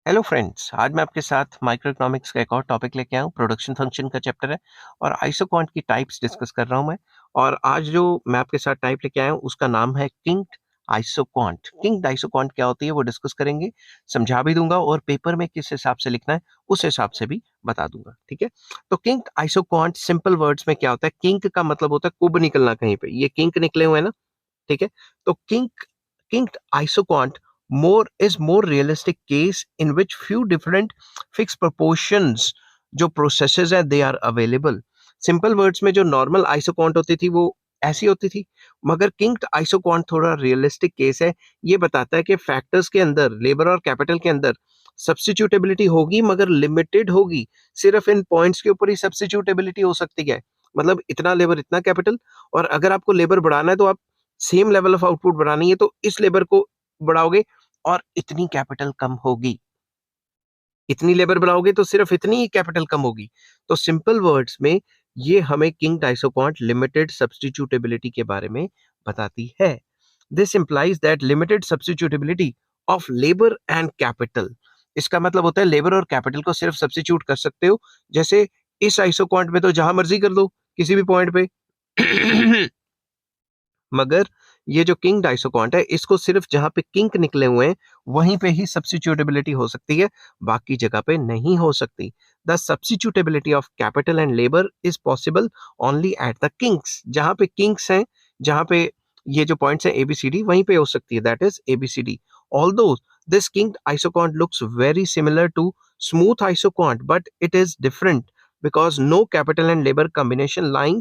Hello friends, आज मैं आपके साथ माइक्रो इकोनॉमिक्स का एक और टॉपिक लेके आया हूँ। प्रोडक्शन फंक्शन का चैप्टर है और आइसोक्वांट की टाइप्स डिस्कस कर रहा हूँ मैं। और आज जो मैं आपके साथ टाइप लेके आया हूँ उसका नाम है किंक्ड आइसोक्वांट। किंक्ड आइसोक्वांट क्या होती है वो डिस्कस करेंगे, समझा भी दूंगा और पेपर में किस हिसाब से लिखना है उस हिसाब से भी बता दूंगा। ठीक है, तो किंक्ड आइसोक्वांट सिंपल वर्ड्स में क्या होता है? किंक का मतलब होता है कुब निकलना कहीं पे, ये किंक निकले हुए हैं ना। ठीक है, तो kinked isoquant more is more realistic case in which few different fixed proportions जो processes है they are available. Simple words में जो नॉर्मल आइसोक्वांट होती थी वो ऐसी होती थी, मगर किंक्ड आइसोक्वांट थोड़ा रियलिस्टिक केस है। ये बताता है कि फैक्टर्स के अंदर, लेबर और कैपिटल के अंदर सब्स्टिट्यूटेबिलिटी होगी मगर लिमिटेड होगी। सिर्फ इन पॉइंट्स के ऊपर ही सब्स्टिट्यूटेबिलिटी हो सकती है, मतलब इतना लेबर इतना कैपिटल। और अगर आपको लेबर बढ़ाना है तो आप सेम लेवल ऑफ आउटपुट बढ़ानी है तो इस लेबर को बढ़ाओगे और इतनी कैपिटल कम होगी। इतनी लेबर बढ़ाओगे तो सिर्फ इतनी ही कैपिटल कम होगी। तो सिंपल वर्ड्स में ये हमें किंग आइसोक्वांट लिमिटेड सब्स्टिट्यूटेबिलिटी के बारे में बताती है। This implies that limited substitutability of labour and capital. इसका मतलब होता है लेबर और कैपिटल को सिर्फ सब्स्टिट्यूट कर सकते हो। जैसे इस आइसोक्वांट में तो जहां मर्जी कर दो किसी भी पॉइंट पे मगर ये जो किंग आइसोक्वांट है इसको सिर्फ जहां पे किंक निकले हुए हैं वहीं पे ही सब्स्टिट्यूटेबिलिटी हो सकती है, बाकी जगह पे नहीं हो सकती। The substitutability of capital and labour is possible only at the kinks. जहां पे किंक्स हैं, जहां पे ये जो पॉइंट्स हैं एबीसीडी वहीं पे हो सकती है, that is ABCD. Although this kink isoquant looks very similar to smooth isoquant but it is different because no capital and labor combination lying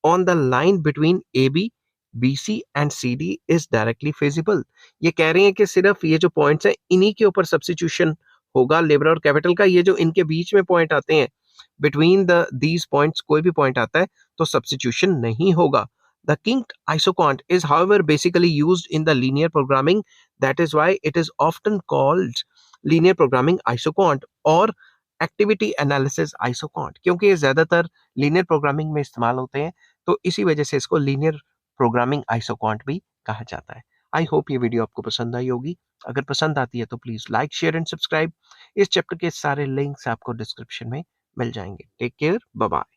on the line between AB, BC and CD is directly feasible। ये कह रही है कि सिर्फ ये जो points हैं इन्हीं के ऊपर सब्स्टिट्यूशन होगा लेबर और कैपिटल का। ये जो इनके बीच में पॉइंट आते हैं, बिटवीन द दीज पॉइंट्स कोई भी पॉइंट आता है तो सब्स्टिट्यूशन नहीं होगा। The kinked isoquant is however basically used in the linear programming, that is why it is often called linear programming isoquant और एक्टिविटी एनालिसिस आइसोक्वांट, क्योंकि ये ज्यादातर लीनियर प्रोग्रामिंग में इस्तेमाल होते हैं तो इसी वजह से इसको लीनियर प्रोग्रामिंग आइसोक्वांट भी कहा जाता है। आई होप ये वीडियो आपको पसंद आई होगी। अगर पसंद आती है तो please like share and subscribe. इस चैप्टर के सारे लिंक्स आपको डिस्क्रिप्शन में मिल जाएंगे। Take care, bye bye.